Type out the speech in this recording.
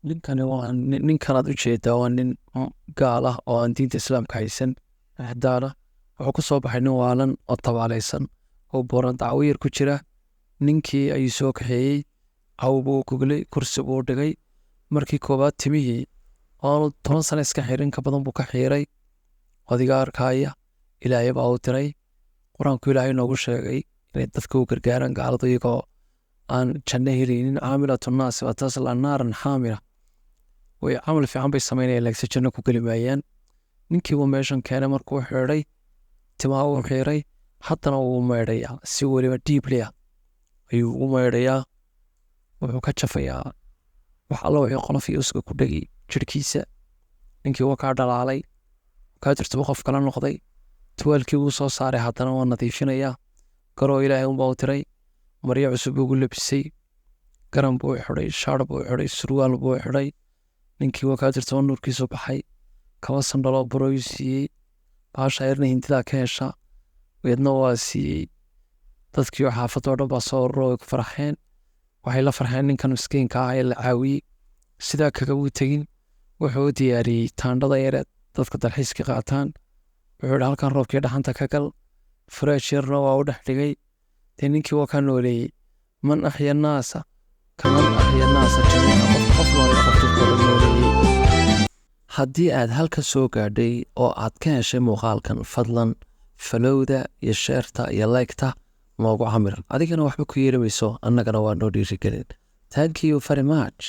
ninkani waa ninkanaad u jeedaa waa nin gaal ah oo aan diinta islaamka haysan ahdaana wuxuu ku soo baxay nin waalan oo tabaalaysan oo booran dacwo yar ku jira ninkii ayuu soo kaxeeyey caw buu goglay kursi buu dhigay markii koowaad timihii oo 10 sano iska xirin ka badan buu ka xiiray odiga arkaya ilaahay baa u diray quraanku ilaahay noogu sheegay inay dadka u gargaaraan gaalada iyagoo aan janno helinin caamilatun naasiba tasla naaran xaamila way camal fiican bay samaynayaan laakiin janno ku geli maayaan ninkii uu meeshan keenay markuu xiray timaha uu xiray haddana wuu meydhayaa si weliba deeply ah ayuu u meydhayaa wuxuu ka jafayaa wax alla wixii qolof iyo uska ku dhegi jirhkiisa ninkii waa kaa dhalaalay kaa jirtaba qof kala noqday tuwaalkii uu soo saaray haddana waa nadiifinayaa garoo ilaahay unbaa u tiray maryo cusub ugu labisay garan buu xidhay shaar buu xidhay surwaal buu xidhay ninkii waa kaa jirtaba nuurkiisu baxay kaba sandhaloo barooyu siiyey baasha yarna hindidaa ka hesha weedna waa siiyey dadkii oo xaafadoo dhan baa soo ururo way ku farxeen waxay la farxeen ninkan miskiinka ah ee la caawiyey sidaa kagabuu tegin wuxuu u diyaariyey taandhada yareed dadka dalxiiska qaataan wuxuu yidhi halkan roobkii dhaxanta ka gal furaaj yarna waa u dhex dhigay dee ninkii waa ka nooleeyey man axya naasa kaman axya naasa jamiica qof noole qof dadkooda nooleeyey haddii aad halka soo gaadhay oo aad ka heshay muuqaalkan fadlan falowda iyo sheerta iyo leegta noogu camir adigana waxba ku yeeli mayso annagana waa noo dhiirigelin thank you very much